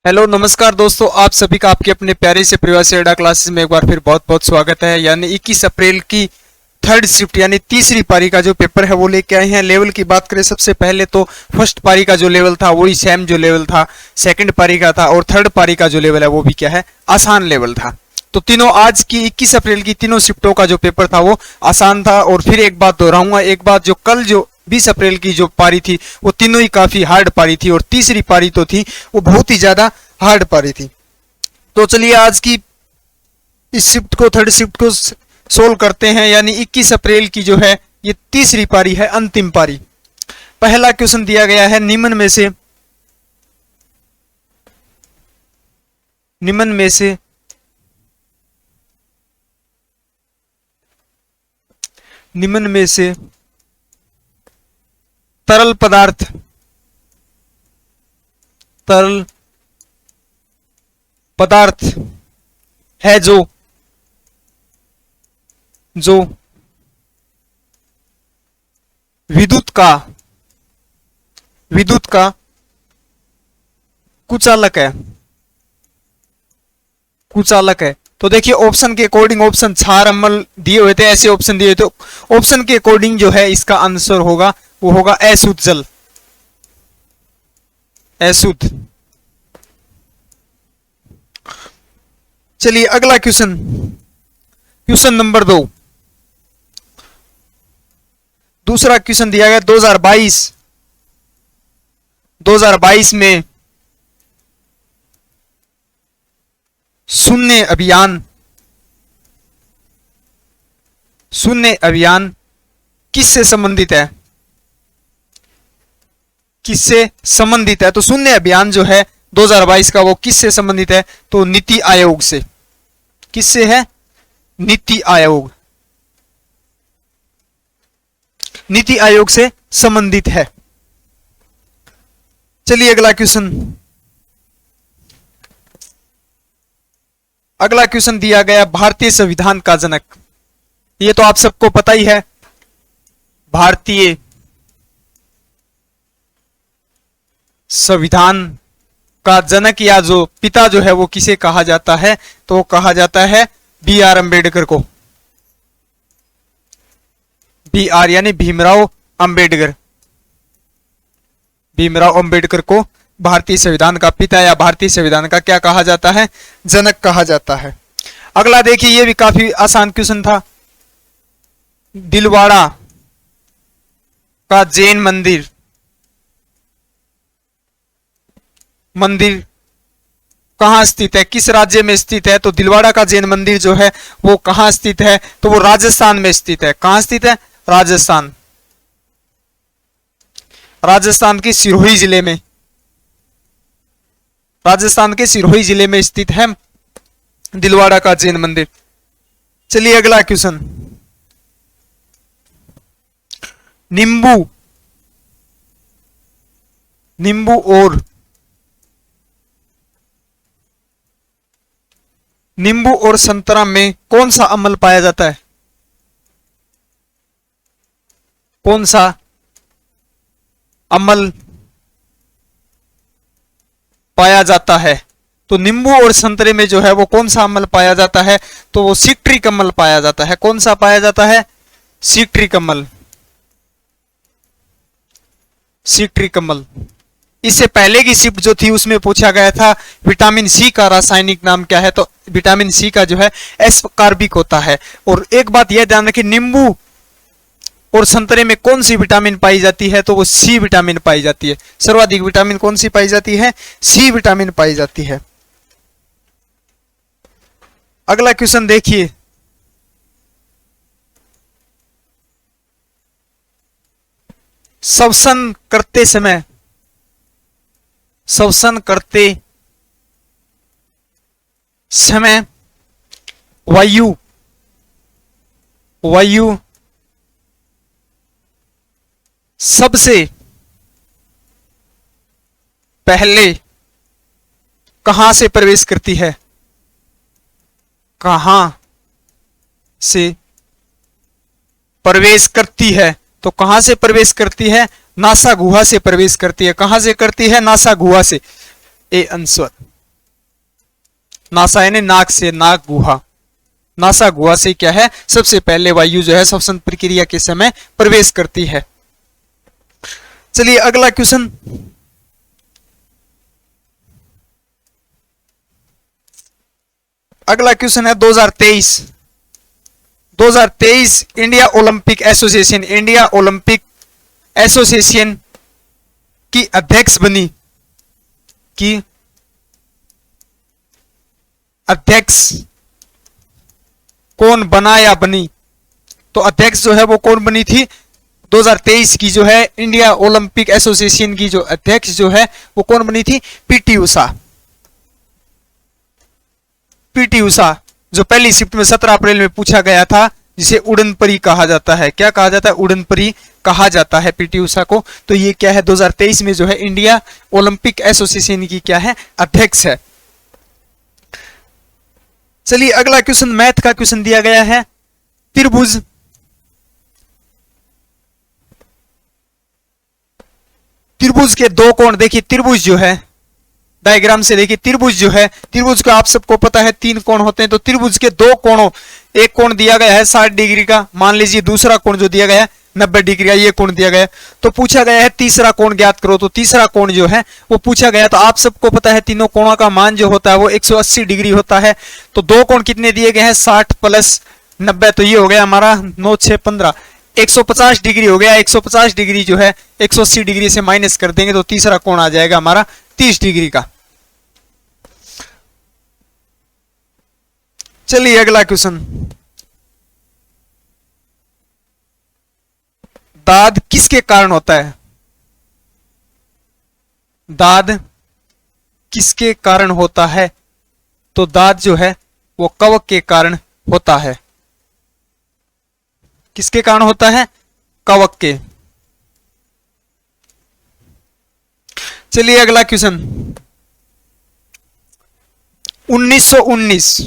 Hello नमस्कार दोस्तों, आप सभी का आपके अपने प्यारे से प्रवासी अड्डा क्लासेस में एक बार फिर बहुत बहुत स्वागत है। यानी 21 अप्रैल की थर्ड शिफ्ट यानी तीसरी पारी का जो पेपर है वो लेके आए हैं। लेवल की बात करें सबसे पहले तो फर्स्ट पारी का जो लेवल था वही सेम जो लेवल था सेकंड पारी का था, और थर्ड पारी का जो लेवल है वो भी क्या है, आसान लेवल था। तो तीनों आज की 21 अप्रैल की तीनों शिफ्टों का जो पेपर था वो आसान था। और फिर एक बात दोहराऊंगा, एक बात जो कल जो 20 अप्रैल की जो पारी थी वो तीनों ही काफी हार्ड पारी थी, और तीसरी पारी तो थी वो बहुत ही ज्यादा हार्ड पारी थी। तो चलिए आज की इस शिफ्ट को, थर्ड शिफ्ट को सोल्व करते हैं। यानी 21 अप्रैल की जो है ये तीसरी पारी है, अंतिम पारी। पहला क्वेश्चन दिया गया है, निम्न में से तरल पदार्थ है जो विद्युत का कुचालक है। तो देखिए ऑप्शन के अकॉर्डिंग, ऑप्शन क्षार अम्ल दिए हुए थे, ऐसे ऑप्शन दिए हुए थे। ऑप्शन के अकॉर्डिंग जो है इसका आंसर होगा वो होगा अशुद्ध जल, अशुद्ध। चलिए अगला क्वेश्चन, क्वेश्चन नंबर 2। दूसरा क्वेश्चन दिया गया 2022 में शून्य अभियान किससे संबंधित है? तो शून्य अभियान जो है 2022 का वो किससे संबंधित है? तो नीति आयोग से। किससे है? नीति आयोग से संबंधित है। चलिए अगला क्वेश्चन दिया गया, भारतीय संविधान का जनक। ये तो आप सबको पता ही है, भारतीय संविधान का जनक या जो पिता जो है वो किसे कहा जाता है? तो कहा जाता है B.R. अम्बेडकर को। B.R. यानी भीमराव अंबेडकर को भारतीय संविधान का पिता या भारतीय संविधान का क्या कहा जाता है? जनक कहा जाता है। अगला देखिए, ये भी काफी आसान क्वेश्चन था। दिलवाड़ा का जैन मंदिर कहां स्थित है? किस राज्य में स्थित है? तो दिलवाड़ा का जैन मंदिर जो है वो कहां स्थित है? तो वो राजस्थान में स्थित है। कहां स्थित है? राजस्थान के सिरोही जिले में स्थित है दिलवाड़ा का जैन मंदिर। चलिए अगला क्वेश्चन, नींबू और संतरा में कौन सा अम्ल पाया जाता है? कौन सा अम्ल पाया जाता है? तो नींबू और संतरे में जो है वो कौन सा अम्ल पाया जाता है? तो वो सिट्रिक अम्ल पाया जाता है। कौन सा पाया जाता है? सिट्रिक अम्ल। इससे पहले की शिफ्ट जो थी उसमें पूछा गया था विटामिन सी का रासायनिक नाम क्या है? तो विटामिन सी का जो है एस्कार्बिक होता है। और एक बात यह ध्यान रखिए, नींबू और संतरे में कौन सी विटामिन पाई जाती है? तो वो सी विटामिन पाई जाती है। सर्वाधिक विटामिन कौन सी पाई जाती है? सी विटामिन पाई जाती है। अगला क्वेश्चन देखिए, श्वसन करते समय वायु सबसे पहले कहां से प्रवेश करती है? कहां से प्रवेश करती है? तो कहां से प्रवेश करती है? नासा गुहा से प्रवेश करती है। कहां से करती है? नासा गुहा से। A answer. नासा यानी नाक से, नाक गुहा, नासा गुहा से क्या है सबसे पहले वायु जो है श्वसन प्रक्रिया के समय प्रवेश करती है। चलिए अगला क्वेश्चन, अगला क्वेश्चन है 2023 India Olympic association, India Olympic association की अध्यक्ष बनी, की अध्यक्ष कौन बना या बनी? तो अध्यक्ष जो है वो कौन बनी थी? 2023 की जो है इंडिया ओलंपिक एसोसिएशन की जो अध्यक्ष जो है वो कौन बनी थी? पीटी उषा। पीटी उषा जो पहली शिफ्ट में 17 अप्रैल में पूछा गया था, जिसे उड़न परी कहा जाता है। क्या कहा जाता है? उड़न परी कहा जाता है पीटी उषा को। तो ये क्या है 2023 में जो है इंडिया ओलंपिक एसोसिएशन की क्या है? अध्यक्ष है। चलिए अगला क्वेश्चन मैथ का क्वेश्चन दिया गया है। त्रिभुज, त्रिभुज के दो कोण, देखिए त्रिभुज जो है डायग्राम से देखिए, त्रिभुज जो है, त्रिभुज का आप सबको पता है 3 कोण होते हैं। तो त्रिभुज के दो कोणों, एक कोण दिया गया है 60 डिग्री का, मान लीजिए दूसरा कोण जो दिया गया है 90 डिग्री का, ये कोण दिया गया है। तो पूछा गया है तीसरा कोण ज्ञात करो। तो तीसरा कोण जो है वो पूछा गया। तो आप सबको पता है तीनों कोणों का मान जो होता है वो 180 डिग्री होता है। तो दो कोण कितने दिए गए हैं? 60 प्लस 90, तो ये हो गया हमारा 9 6 15, 150 डिग्री हो गया। 150 डिग्री जो है 180 डिग्री से माइनस कर देंगे तो तीसरा कोण आ जाएगा हमारा 30 डिग्री का। चलिए अगला क्वेश्चन, दाद किसके कारण होता है? दाद किसके कारण होता है? तो दाद जो है वो कवक के कारण होता है। किसके कारण होता है? कवक के। चलिए अगला क्वेश्चन, 1919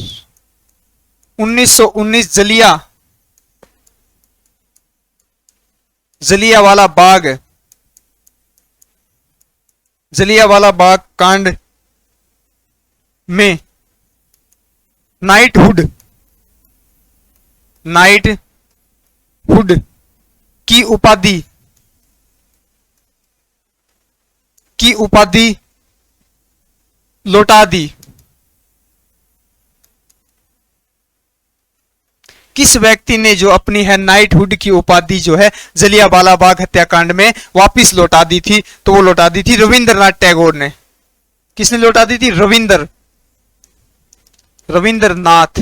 जलियांवाला बाग कांड में नाइटहुड की उपाधि लौटा दी। किस व्यक्ति ने जो अपनी है नाइटहुड की उपाधि जो है जलियांवाला बाग हत्याकांड में वापस लौटा दी थी? तो वो लौटा दी थी रविंद्रनाथ टैगोर ने। किसने लौटा दी थी? रविंद्रनाथ।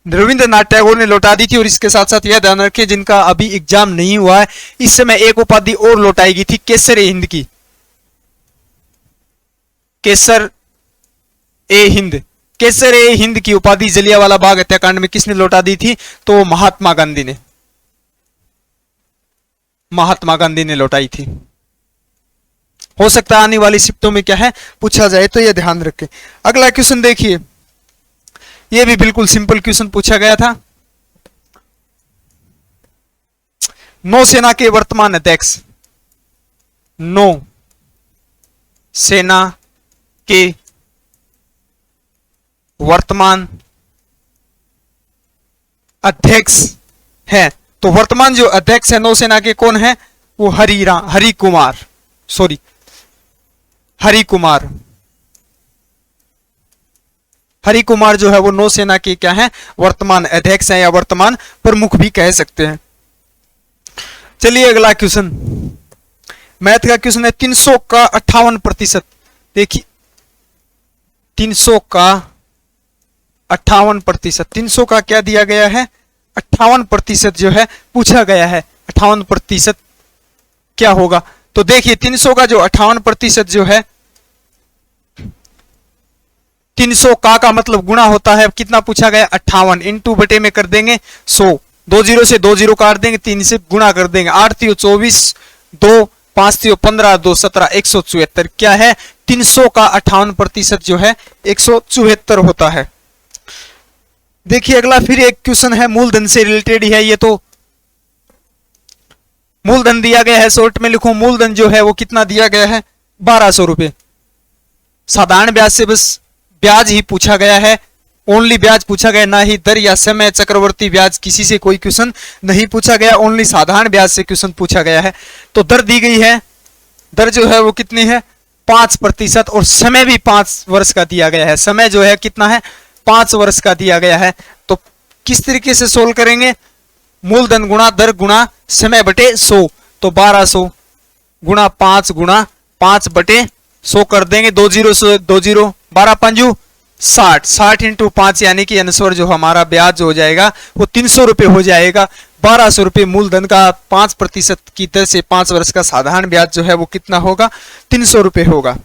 रविंद्रनाथ टैगोर ने लौटा दी थी। और इसके साथ साथ यह ध्यान रखें, जिनका अभी एग्जाम नहीं हुआ है, इस समय एक उपाधि और लौटाई गई थी केसर ए हिंद की। केसर ए हिंद की उपाधि जलियांवाला बाग हत्याकांड में किसने लौटा दी थी? तो महात्मा गांधी ने लौटाई थी। हो सकता है आने वाली शिफ्टों में क्या है पूछा जाए, तो यह ध्यान रखें। अगला क्वेश्चन देखिए, यह भी बिल्कुल सिंपल क्वेश्चन पूछा गया था। नौसेना के वर्तमान अध्यक्ष, नौसेना के वर्तमान अध्यक्ष है। तो वर्तमान जो अध्यक्ष है नौसेना के कौन है? वो हरि कुमार जो है वो नौसेना के क्या है? वर्तमान अध्यक्ष है, या वर्तमान प्रमुख भी कह सकते हैं। चलिए अगला क्वेश्चन, मैथ का क्वेश्चन है। 300 का 58%, देखिए 300 का 58%, 300 का क्या दिया गया है? 58% जो है पूछा गया है। 58% क्या होगा? तो देखिए 300 का जो 58% जो है, 300 का मतलब गुणा होता है, कितना पूछा गया? 58 इंटू बटे में कर देंगे 100, 2 0 से 2 0 काट देंगे, 3 से गुणा कर देंगे, 8 3 24, 2 5 3 15, 2 17, 174। क्या है? 300 का 58% जो है 174 होता है। देखिए अगला फिर एक क्वेश्चन है, मूलधन से रिलेटेड ही है ये। तो मूलधन दिया गया है, शॉर्ट में लिखो, मूलधन जो है वो कितना दिया गया है? 1200 रुपये। साधारण ब्याज से बस ब्याज ही पूछा गया है, ओनली ब्याज पूछा गया, ना ही दर या समय चक्रवर्ती ब्याज किसी से कोई क्वेश्चन नहीं पूछा गया, ओनली साधारण ब्याज से क्वेश्चन पूछा गया है। तो दर दी गई है, दर जो है वो कितनी है 5% और समय भी 5 वर्ष का दिया गया है। समय जो है कितना है 5 वर्ष का दिया गया है। तो किस तरीके से सोल्व करेंगे, मूलधन गुणा दर गुणा समय बटे 100। तो 1200 गुणा 5 गुणा 5 बटे 100 कर देंगे, 2 0 100 2 0 12 5 60, 60 इंटू 5 यानी कि आंसर जो हमारा ब्याज हो जाएगा वो 300 रुपये हो जाएगा। 1200 रुपये मूलधन का 5% की दर से 5 वर्ष का साधारण ब्याज जो है वो कितना होगा 300 रुपये होगा।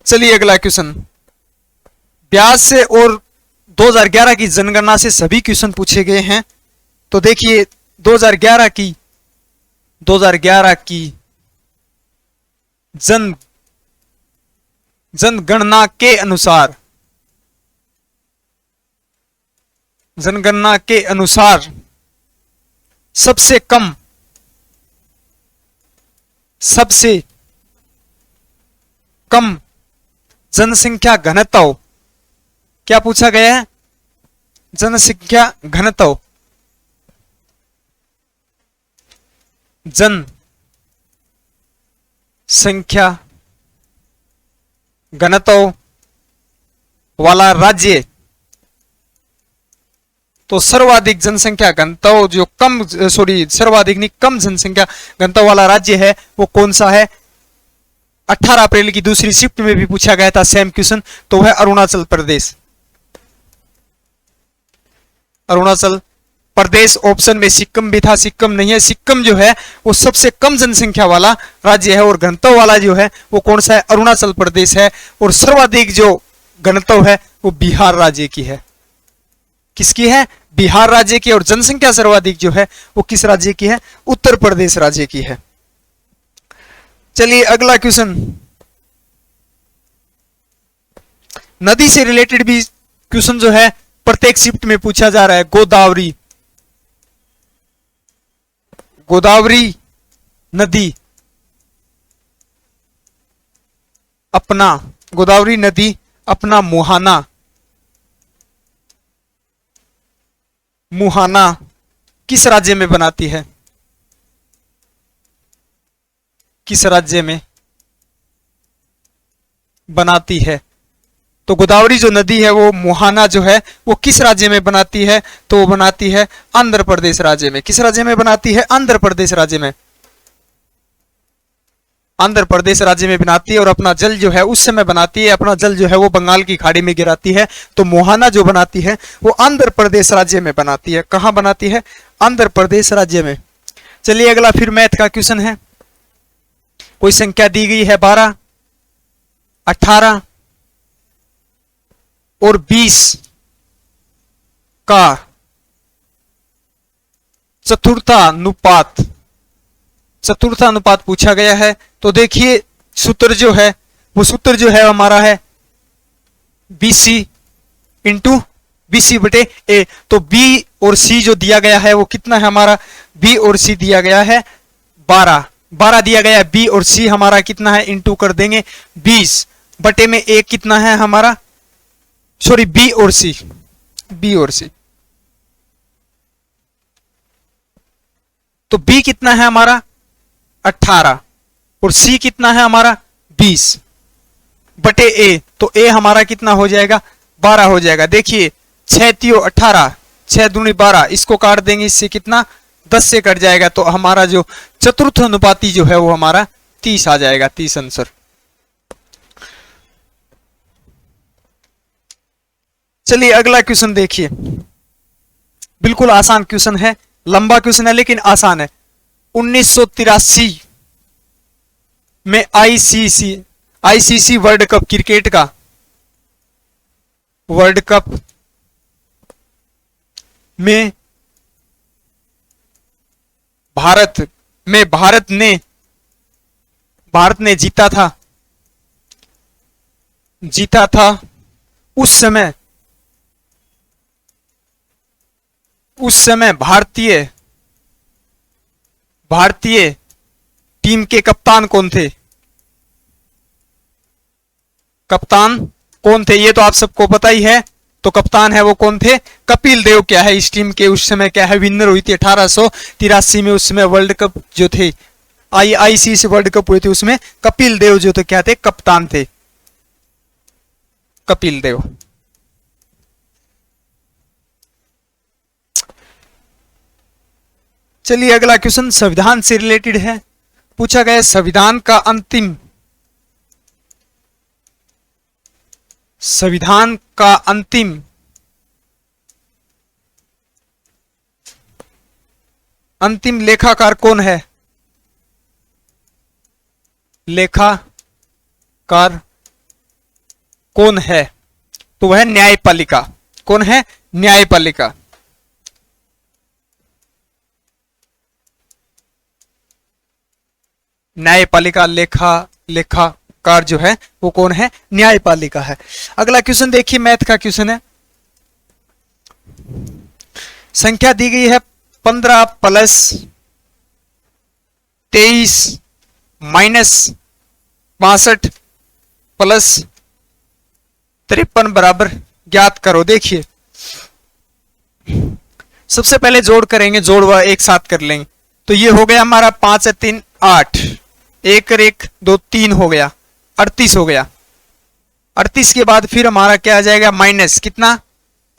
चलिए अगला क्वेश्चन, ब्याज से और 2011 की जनगणना से सभी क्वेश्चन पूछे गए हैं। तो देखिए 2011 की जनगणना के अनुसार, जनगणना के अनुसार सबसे कम जनसंख्या घनत्व क्या पूछा गया है, जनसंख्या घनत्व, जनसंख्या घनत्व वाला राज्य। तो सर्वाधिक जनसंख्या घनत्व जो सर्वाधिक नहीं कम जनसंख्या घनत्व वाला राज्य है वो कौन सा है। 18 अप्रैल की दूसरी शिफ्ट में भी पूछा गया था सेम क्वेश्चन, तो वह अरुणाचल प्रदेश। अरुणाचल प्रदेश ऑप्शन में सिक्किम भी था, सिक्किम नहीं है। सिक्किम जो है वो सबसे कम जनसंख्या वाला राज्य है और घनत्व वाला जो है वो कौन सा है, अरुणाचल प्रदेश है। और सर्वाधिक जो घनत्व है वो बिहार राज्य की है। किसकी है, बिहार राज्य की। और जनसंख्या सर्वाधिक जो है वो किस राज्य की है, उत्तर प्रदेश राज्य की है। चलिए अगला क्वेश्चन, नदी से रिलेटेड भी क्वेश्चन जो है प्रत्येक शिफ्ट में पूछा जा रहा है। गोदावरी नदी अपना मुहाना किस राज्य में बनाती है, किस राज्य में बनाती है। तो गोदावरी जो नदी है वो मुहाना जो है वो किस राज्य में बनाती है, तो वो बनाती है आंध्र प्रदेश राज्य में। किस राज्य में बनाती है, आंध्र प्रदेश राज्य में। आंध्र प्रदेश राज्य में बनाती है और अपना जल जो है उस समय बनाती है, अपना जल जो है वो बंगाल की खाड़ी में गिराती है। तो मुहाना जो बनाती है वो आंध्र प्रदेश राज्य में बनाती है। कहां बनाती है, आंध्र प्रदेश राज्य में। चलिए अगला फिर मैथ का क्वेश्चन है। कोई संख्या दी गई है 12, 18 और 20 का चतुर्थानुपात पूछा गया है। तो देखिए सूत्र जो है वो सूत्र जो है हमारा है BC इंटू BC बटे A। तो B और C जो दिया गया है वो कितना है हमारा, B और C दिया गया है 12 दिया गया है। B और C हमारा कितना है, इंटू कर देंगे 20 बटे में A कितना है हमारा, सॉरी B और C। तो B कितना है हमारा 18 और C कितना है हमारा 20 बटे A। तो A हमारा कितना हो जाएगा 12 हो जाएगा। देखिए 6 तियो 18, 6 दूनी 12, इसको काट देंगे, इससे कितना 10 से कट जाएगा। तो हमारा जो चतुर्थ अनुपाती जो है वो हमारा 30 आ जाएगा, 30 आंसर। चलिए अगला क्वेश्चन देखिए, बिल्कुल आसान क्वेश्चन है, लंबा क्वेश्चन है लेकिन आसान है। 1983 में आईसीसी वर्ल्ड कप क्रिकेट का वर्ल्ड कप में भारत ने जीता था। उस समय भारतीय टीम के कप्तान कौन थे। कप्तान कौन थे, ये तो आप सबको पता ही है। तो कप्तान है वो कौन थे, कपिल देव क्या है इस टीम के उस समय क्या है विनर हुई थी 1883 में। उस समय वर्ल्ड कप जो थे आईआईसी से वर्ल्ड कप हुए थे, उसमें कपिल देव जो थे क्या थे, कप्तान थे, कपिल देव। चलिए अगला क्वेश्चन संविधान से रिलेटेड है। पूछा गया संविधान का अंतिम लेखाकार कौन है, लेखाकार कौन है, तो वह न्यायपालिका। कौन है, न्यायपालिका। न्यायपालिका लेखाकार जो है वो कौन है, न्यायपालिका है। अगला क्वेश्चन देखिए, मैथ का क्वेश्चन है। संख्या दी गई है 15 प्लस 23 माइनस 62 प्लस 53 बराबर ज्ञात करो। देखिए सबसे पहले जोड़ करेंगे, जोड़ व एक साथ कर लेंगे। तो ये हो गया हमारा 5 और 3 8, 1 और 1 2 3 हो गया, 38 हो गया। 38 के बाद फिर हमारा क्या आ जाएगा, माइनस कितना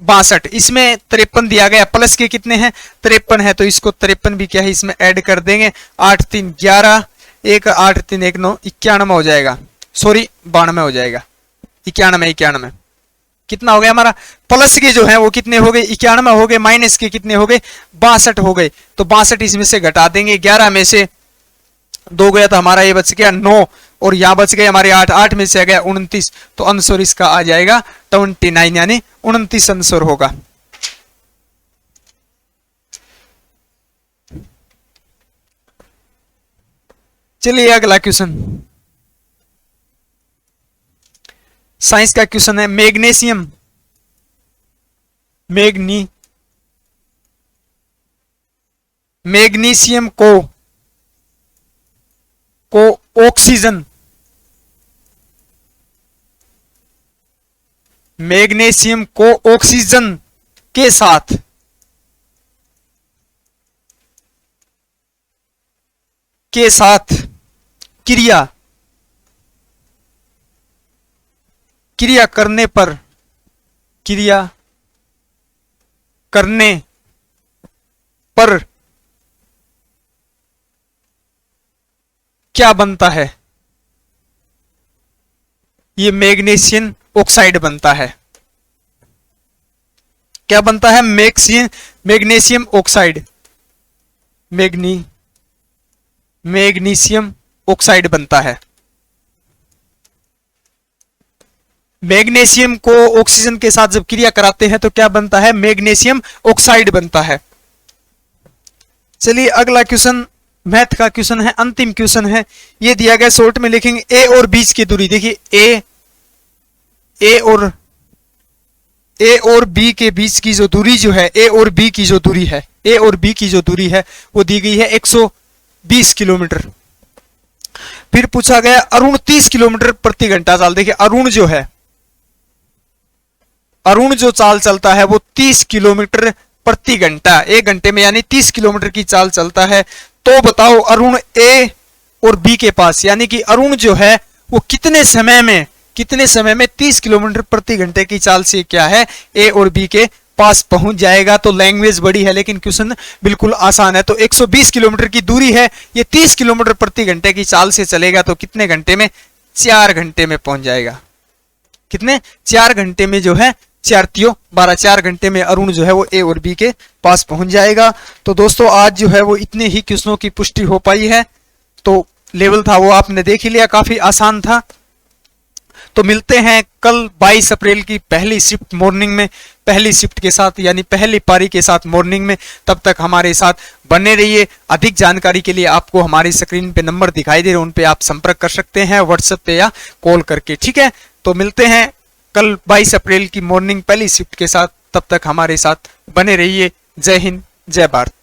62। इसमें 53 दिया गया, प्लस के कितने हैं 53 है, तो इसको 53 भी क्या है इसमें ऐड कर देंगे। 8 3 11, 1 8 3 1 9 91 हो जाएगा, सॉरी 92 हो जाएगा। 91 कितना हो गया हमारा, प्लस के जो है वो कितने हो गए 91 हो गए, माइनस के कितने हो गए 62 हो गए। तो 62 इसमें से घटा देंगे, 11 में से 2 गया तो हमारा ये बच गया 9, और यहां बच गए हमारे 8, 8 में से आ गया 29, तो आंसर इसका आ जाएगा 29 यानी 29 आंसर होगा। चलिए अगला क्वेश्चन साइंस का क्वेश्चन है। मैग्नीशियम को ऑक्सीजन, मैग्नीशियम को ऑक्सीजन के साथ क्रिया करने पर क्या बनता है, ये मैग्नीशियम ऑक्साइड बनता है। क्या बनता है, मैग्नीशियम ऑक्साइड, मैग्नीशियम ऑक्साइड बनता है। मैग्नीशियम को ऑक्सीजन के साथ जब क्रिया कराते हैं तो क्या बनता है, मैग्नीशियम ऑक्साइड बनता है। चलिए अगला क्वेश्चन मैथ का क्वेश्चन है, अंतिम क्वेश्चन है। ये दिया गया, शॉर्ट में लिखेंगे ए और बीच की दूरी। देखिए ए और बी के बीच की जो दूरी जो है, ए और बी की जो दूरी है वो दी गई है 120 किलोमीटर। फिर पूछा गया अरुण 30 किलोमीटर प्रति घंटा चाल। देखिए अरुण जो चाल चलता है वो 30 किलोमीटर प्रति घंटा, 1 घंटे में यानी 30 किलोमीटर की चाल चलता है। तो बताओ अरुण ए और बी के पास, यानी कि अरुण जो है वो कितने समय में 30 किलोमीटर प्रति घंटे की चाल से क्या है ए और बी के पास पहुंच जाएगा। तो लैंग्वेज बड़ी है लेकिन क्वेश्चन बिल्कुल आसान है। तो 120 किलोमीटर की दूरी है, ये 30 किलोमीटर प्रति घंटे की चाल से चलेगा तो कितने घंटे में, 4 घंटे में पहुंच जाएगा। कितने, 4 घंटे में जो है 4 3 12, 4 घंटे में अरुण जो है वो ए और बी के पास पहुंच जाएगा। तो दोस्तों आज जो है वो इतने ही क्वेश्चनों की पुष्टि हो पाई है। तो लेवल था वो आपने देख ही लिया, काफी आसान था। तो मिलते हैं कल 22 अप्रैल की पहली शिफ्ट मॉर्निंग में, पहली शिफ्ट के साथ यानी पहली पारी के साथ मॉर्निंग में। तब तक हमारे साथ बने रहिए। अधिक जानकारी के लिए आपको हमारी स्क्रीन पे नंबर दिखाई दे रहे हैं, उन पे आप संपर्क कर सकते हैं व्हाट्सएप पे या कॉल करके, ठीक है। तो मिलते हैं कल 22 अप्रैल की मॉर्निंग पहली शिफ्ट के साथ, तब तक हमारे साथ बने रहिए। जय हिंद, जय भारत।